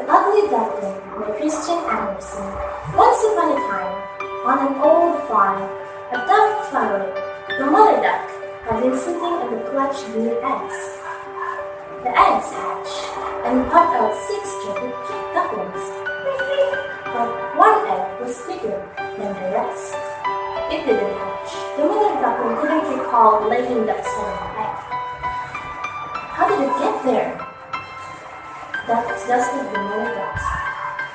Ugly Duckling by Christian Andersen. Once upon a time, on an old farm, a duck family, the mother duck, had been sitting on the clutch new eggs. The eggs hatched and popped out 6 ducklings. But one egg was bigger than the rest. It didn't hatch. The mother duckling couldn't recall laying that sort of egg. How did it get there? That's just what the mother duck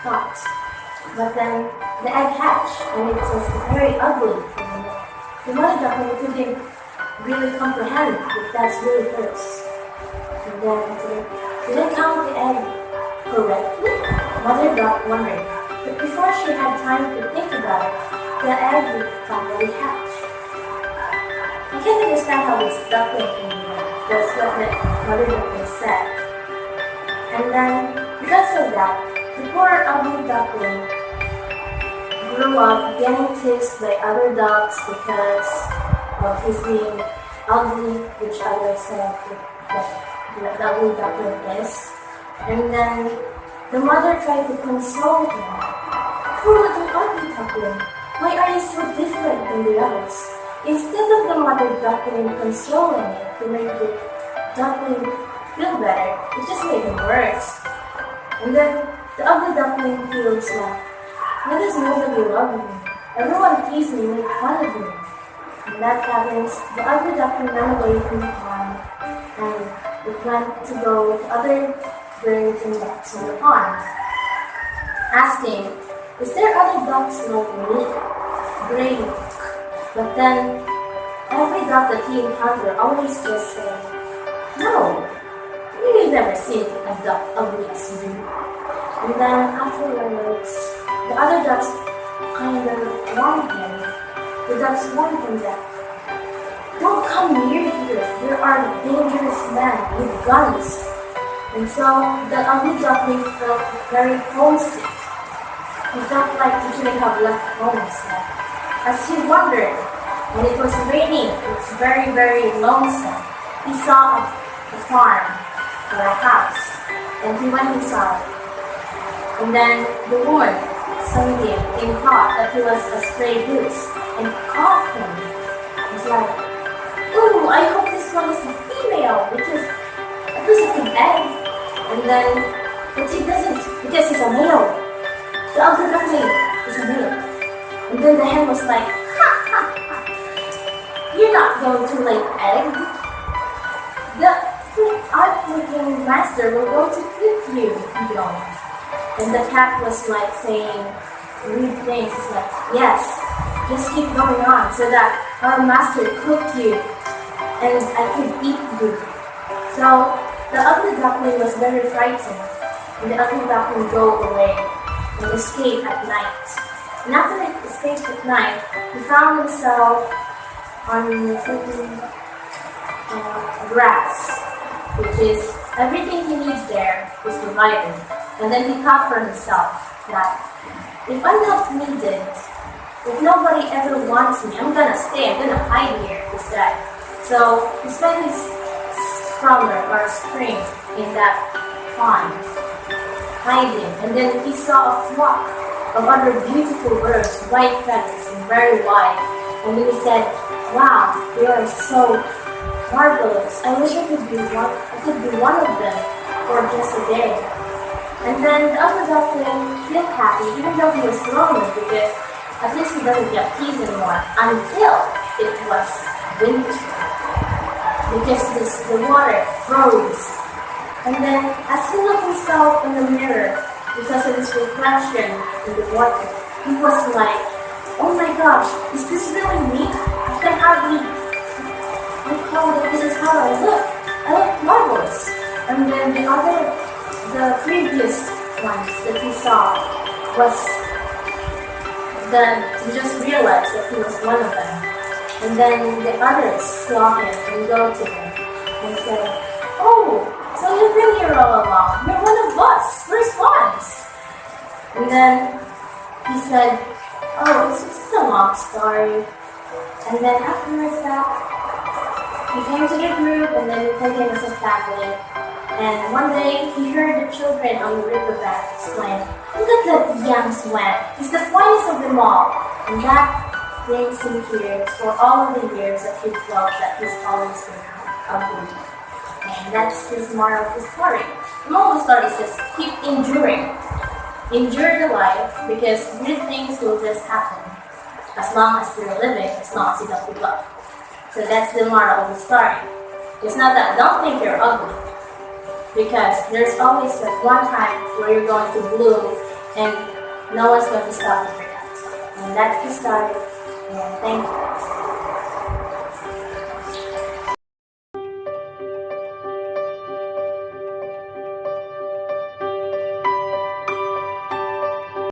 thought. But then the egg hatched and it was very ugly. The mother duckling couldn't really comprehend if that's really hurts. And then, did I count the egg correctly? Mother duck wondered. But before she had time to think about it, the egg finally hatched. I can't understand how this duckling can do that. That's what the mother duckling said. And then, because of that, the poor ugly duckling grew up getting teased by other ducks because of his being ugly, which others said that the ugly duckling is. And then, the mother tried to console him. Poor little ugly duckling, why are you so different than the others? Instead of the mother duckling consoling it to make the duckling feel better, it just made him worse. And then the ugly duckling feels like, why does nobody love me? Everyone teases me, make fun of me. And that happens, the ugly duckling ran away from the pond and it went to go with other birds and ducks in the pond, asking, is there other ducks like me? Great. But then every duck that he encountered always just said, no. You've never seen a duck ugly as you. And then afterwards, the other ducks kind of warned him. The ducks warned him that, don't come near here. There are dangerous men with guns. And so the ugly duckling felt very homesick. He felt like he shouldn't have left home instead. As he wandered, when it was raining, it was very, very lonesome. He saw a farm or a house, and he went inside. And then the woman saw him and thought that he was a stray goose and caught him. It's like, ooh, I hope this one is a female because it was like an egg. And then, but he doesn't because he's a male. The ugly duckling is a male. And then the hen was like, ha ha ha, you're not going to lay an egg. Our freaking master will go to cook you, you know. And the cat was like saying rude things. It's like, yes, just keep going on so that our master cooked you and I could eat you. So the ugly duckling was very frightened. And the ugly duckling go away and escape at night. And after he escaped at night, he found himself on freaking grass, which is everything he needs there is provided. And then he thought for himself that if I'm not needed, if nobody ever wants me, I'm gonna stay, I'm gonna hide here instead. So he spent his summer or spring in that pond, hiding. And then he saw a flock of other beautiful birds, white feathers and very white. And then he said, wow, they are so marvelous. I wish I could be one of them for just a day. And then the other duckling felt happy even though he was lonely because at least he doesn't get teased anymore until it was winter. Because the water froze. And then as he looked himself in the mirror because of his reflection in the water, he was like, oh my gosh, is this really me? I can hardly recall that this is how I look. I look marvelous. And then the previous ones that he saw was that he just realized that he was one of them. And then the others saw him and go to him and said, oh, so you've been here all along. You're one of us. We're swans. And then he said, oh, it's just a long story. And then afterwards that, he came to the group and then we played him as a family. And one day, he heard the children on the riverbank exclaim, "Look at that young swan! He's the finest of them all!" And that brings him tears for all of the years that he felt that he's always been ugly. And that's his moral of the story. The moral of the story is just keep enduring. Endure the life because good things will just happen as long as you're living, as long as you don't give up. So that's the moral of the story. It's not that don't think you're ugly, because there's always that one time where you're going to bloom and no one's going to stop you for that. And that's the story. And thank you.